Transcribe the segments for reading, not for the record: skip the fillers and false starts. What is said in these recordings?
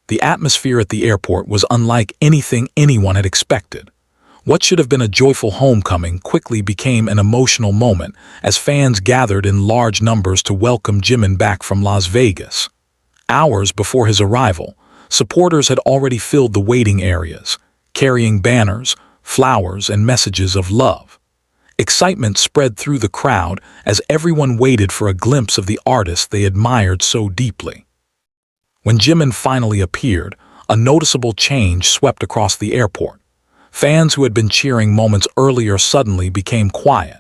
The atmosphere at the airport was unlike anything anyone had expected. What should have been a joyful homecoming quickly became an emotional moment as fans gathered in large numbers to welcome Jimin back from Las Vegas. Hours before his arrival, supporters had already filled the waiting areas, carrying banners, flowers, and messages of love. Excitement spread through the crowd as everyone waited for a glimpse of the artist they admired so deeply. When Jimin finally appeared, a noticeable change swept across the airport. Fans who had been cheering moments earlier suddenly became quiet.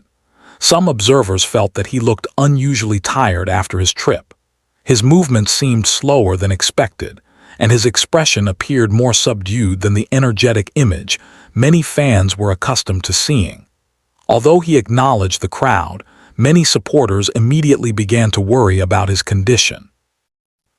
Some observers felt that he looked unusually tired after his trip. His movements seemed slower than expected, and his expression appeared more subdued than the energetic image many fans were accustomed to seeing. Although he acknowledged the crowd, many supporters immediately began to worry about his condition.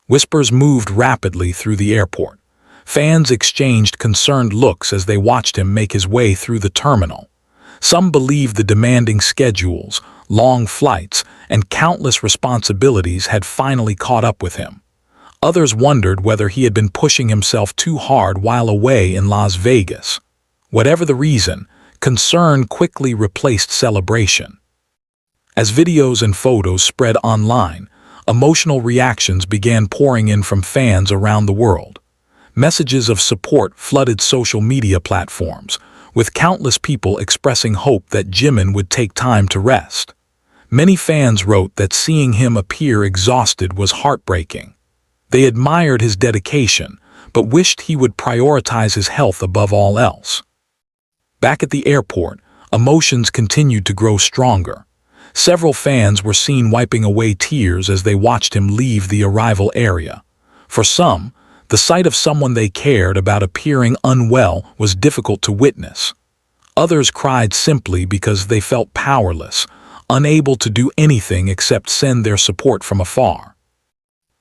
Whispers moved rapidly through the airport. Fans exchanged concerned looks as they watched him make his way through the terminal. Some believed the demanding schedules, long flights, and countless responsibilities had finally caught up with him. Others wondered whether he had been pushing himself too hard while away in Las Vegas. Whatever the reason, concern quickly replaced celebration. As videos and photos spread online, emotional reactions began pouring in from fans around the world. Messages of support flooded social media platforms, with countless people expressing hope that Jimin would take time to rest. Many fans wrote that seeing him appear exhausted was heartbreaking. They admired his dedication, but wished he would prioritize his health above all else. Back at the airport, emotions continued to grow stronger. Several fans were seen wiping away tears as they watched him leave the arrival area. For some, the sight of someone they cared about appearing unwell was difficult to witness. Others cried simply because they felt powerless, unable to do anything except send their support from afar.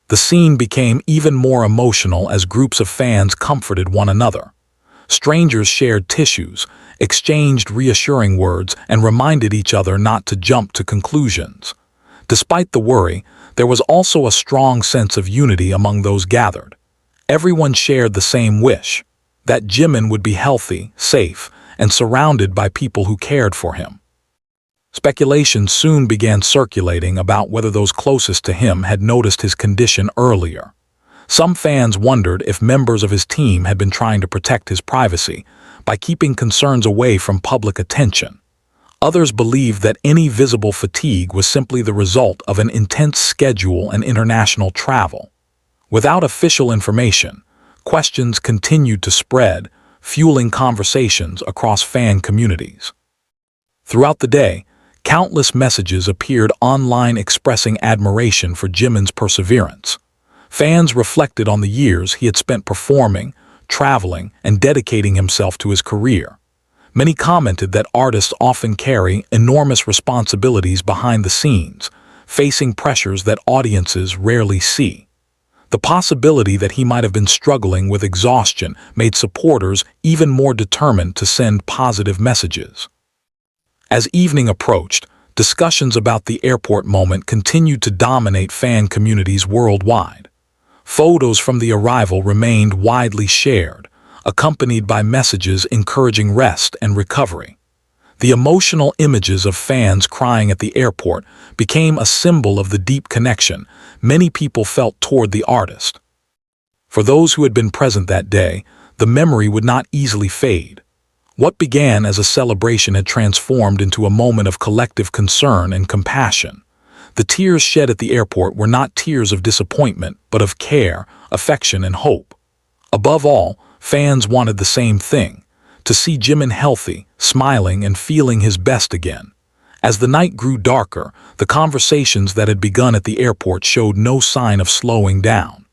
The scene became even more emotional as groups of fans comforted one another. Strangers shared tissues, exchanged reassuring words, and reminded each other not to jump to conclusions. Despite the worry, there was also a strong sense of unity among those gathered. Everyone shared the same wish, that Jimin would be healthy, safe, and surrounded by people who cared for him. Speculation soon began circulating about whether those closest to him had noticed his condition earlier. Some fans wondered if members of his team had been trying to protect his privacy by keeping concerns away from public attention. Others believed that any visible fatigue was simply the result of an intense schedule and international travel. Without official information, questions continued to spread, fueling conversations across fan communities. Throughout the day, countless messages appeared online expressing admiration for Jimin's perseverance. Fans reflected on the years he had spent performing, traveling, and dedicating himself to his career. Many commented that artists often carry enormous responsibilities behind the scenes, facing pressures that audiences rarely see. The possibility that he might have been struggling with exhaustion made supporters even more determined to send positive messages. As evening approached, discussions about the airport moment continued to dominate fan communities worldwide. Photos from the arrival remained widely shared, accompanied by messages encouraging rest and recovery. The emotional images of fans crying at the airport became a symbol of the deep connection many people felt toward the artist. For those who had been present that day, the memory would not easily fade. What began as a celebration had transformed into a moment of collective concern and compassion. The tears shed at the airport were not tears of disappointment, but of care, affection, and hope. Above all, fans wanted the same thing: to see Jimin healthy, smiling, and feeling his best again. As the night grew darker, the conversations that had begun at the airport showed no sign of slowing down.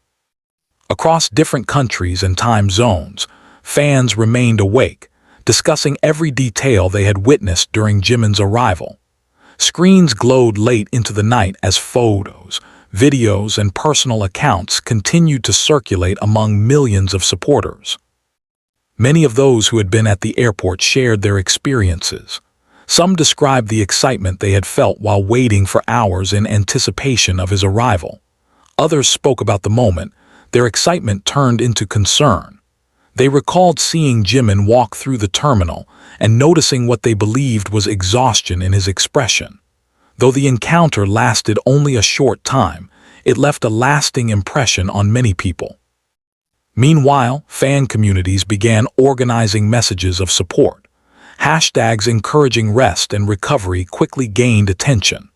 Across different countries and time zones, fans remained awake, discussing every detail they had witnessed during Jimin's arrival. Screens glowed late into the night as photos, videos, and personal accounts continued to circulate among millions of supporters. Many of those who had been at the airport shared their experiences. Some described the excitement they had felt while waiting for hours in anticipation of his arrival. Others spoke about the moment, Their excitement turned into concern. They recalled seeing Jimin walk through the terminal and noticing what they believed was exhaustion in his expression. Though the encounter lasted only a short time, it left a lasting impression on many people. Meanwhile, fan communities began organizing messages of support. Hashtags encouraging rest and recovery quickly gained attention.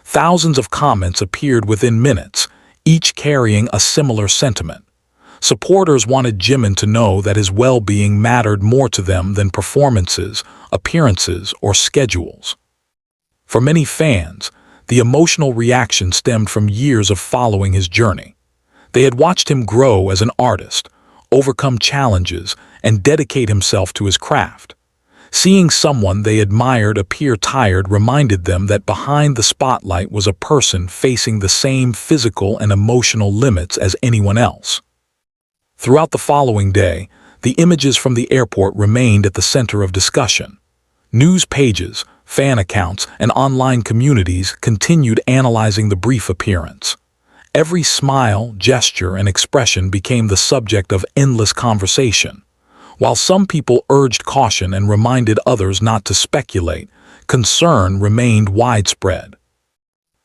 Thousands of comments appeared within minutes, each carrying a similar sentiment. Supporters wanted Jimin to know that his well-being mattered more to them than performances, appearances, or schedules. For many fans, the emotional reaction stemmed from years of following his journey. They had watched him grow as an artist, overcome challenges, and dedicate himself to his craft. Seeing someone they admired appear tired reminded them that behind the spotlight was a person facing the same physical and emotional limits as anyone else. Throughout the following day, the images from the airport remained at the center of discussion. News pages, fan accounts, and online communities continued analyzing the brief appearance. Every smile, gesture, and expression became the subject of endless conversation. While some people urged caution and reminded others not to speculate, concern remained widespread.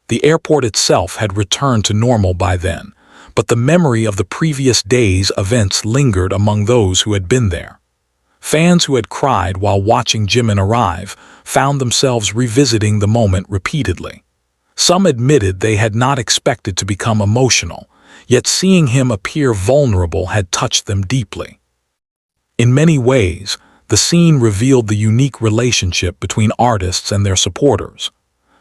The airport itself had returned to normal by then, but the memory of the previous day's events lingered among those who had been there. Fans who had cried while watching Jimin arrive found themselves revisiting the moment repeatedly. Some admitted they had not expected to become emotional, yet seeing him appear vulnerable had touched them deeply. In many ways, the scene revealed the unique relationship between artists and their supporters.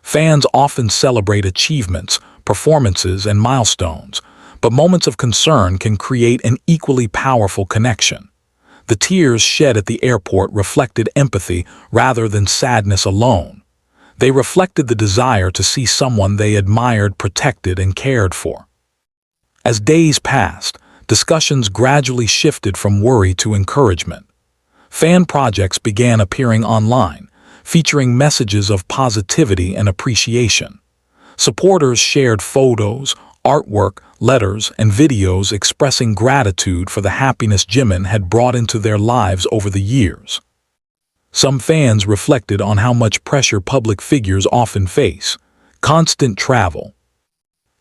Fans often celebrate achievements, performances, and milestones, but moments of concern can create an equally powerful connection. The tears shed at the airport reflected empathy rather than sadness alone. They reflected the desire to see someone they admired protected and cared for. As days passed, discussions gradually shifted from worry to encouragement. Fan projects began appearing online, featuring messages of positivity and appreciation. Supporters shared photos, artwork, letters, and videos expressing gratitude for the happiness Jimin had brought into their lives over the years. Some fans reflected on how much pressure public figures often face: constant travel,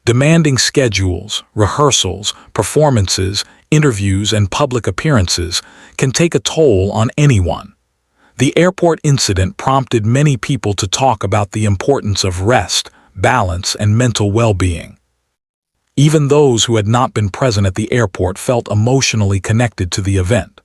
demanding schedules, rehearsals, performances, interviews, and public appearances can take a toll on anyone. The airport incident prompted many people to talk about the importance of rest, balance, and mental well-being. Even those who had not been present at the airport felt emotionally connected to the event.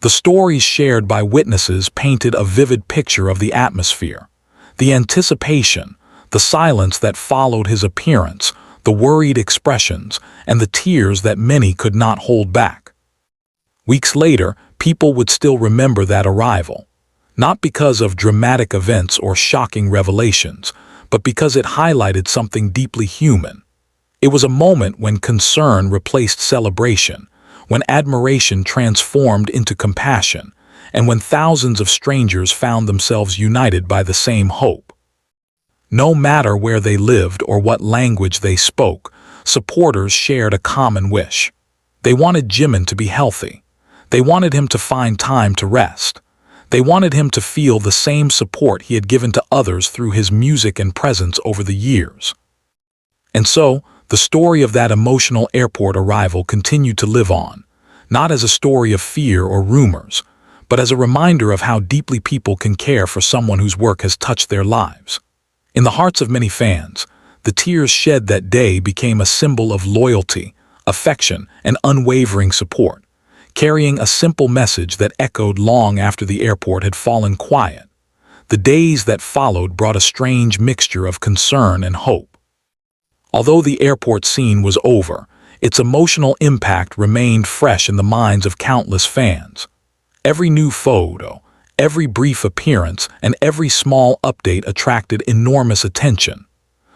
The stories shared by witnesses painted a vivid picture of the atmosphere. The anticipation, the silence that followed his appearance, the worried expressions, and the tears that many could not hold back. Weeks later, people would still remember that arrival, not because of dramatic events or shocking revelations, but because it highlighted something deeply human. It was a moment when concern replaced celebration, when admiration transformed into compassion, and when thousands of strangers found themselves united by the same hope. No matter where they lived or what language they spoke, supporters shared a common wish. They wanted Jimin to be healthy. They wanted him to find time to rest. They wanted him to feel the same support he had given to others through his music and presence over the years. And so, the story of that emotional airport arrival continued to live on, not as a story of fear or rumors, but as a reminder of how deeply people can care for someone whose work has touched their lives. In the hearts of many fans, the tears shed that day became a symbol of loyalty, affection, and unwavering support, carrying a simple message that echoed long after the airport had fallen quiet. The days that followed brought a strange mixture of concern and hope. Although the airport scene was over, its emotional impact remained fresh in the minds of countless fans. Every new photo, every brief appearance, and every small update attracted enormous attention.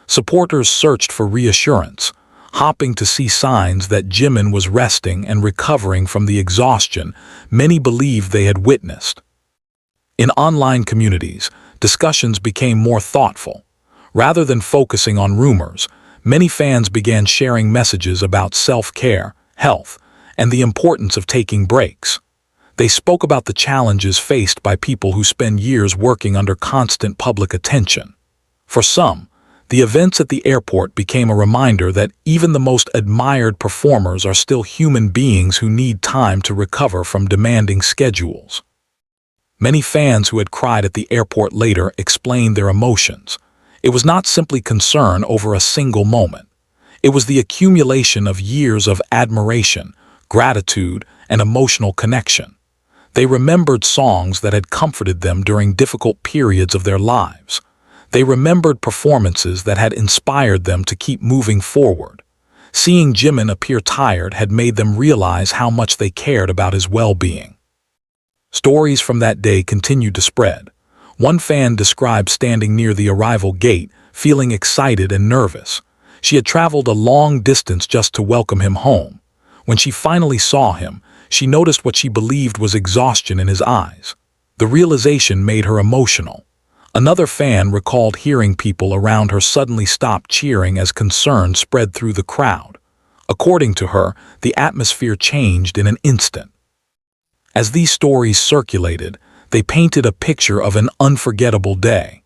Supporters searched for reassurance, hoping to see signs that Jimin was resting and recovering from the exhaustion many believed they had witnessed. In online communities, discussions became more thoughtful. Rather than focusing on rumors, many fans began sharing messages about self-care, health, and the importance of taking breaks. They spoke about the challenges faced by people who spend years working under constant public attention. For some, the events at the airport became a reminder that even the most admired performers are still human beings who need time to recover from demanding schedules. Many fans who had cried at the airport later explained their emotions. It was not simply concern over a single moment. It was the accumulation of years of admiration, gratitude, and emotional connection. They remembered songs that had comforted them during difficult periods of their lives. They remembered performances that had inspired them to keep moving forward. Seeing Jimin appear tired had made them realize how much they cared about his well-being. Stories from that day continued to spread. One fan described standing near the arrival gate, feeling excited and nervous. She had traveled a long distance just to welcome him home. When she finally saw him, she noticed what she believed was exhaustion in his eyes. The realization made her emotional. Another fan recalled hearing people around her suddenly stop cheering as concern spread through the crowd. According to her, the atmosphere changed in an instant. As these stories circulated, they painted a picture of an unforgettable day.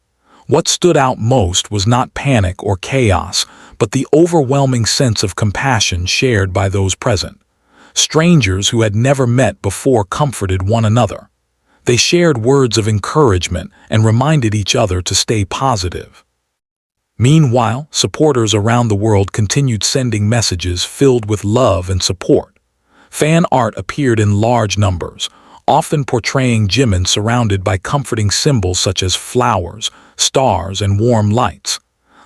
What stood out most was not panic or chaos, but the overwhelming sense of compassion shared by those present. Strangers who had never met before comforted one another. They shared words of encouragement and reminded each other to stay positive. Meanwhile, supporters around the world continued sending messages filled with love and support. Fan art appeared in large numbers, often portraying Jimin surrounded by comforting symbols such as flowers, stars, and warm lights.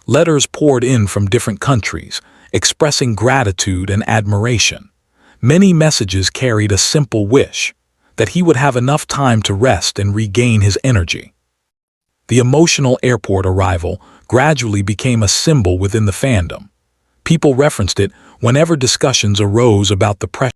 Letters poured in from different countries, expressing gratitude and admiration. Many messages carried a simple wish, that he would have enough time to rest and regain his energy. The emotional airport arrival gradually became a symbol within the fandom. People referenced it whenever discussions arose about the pressure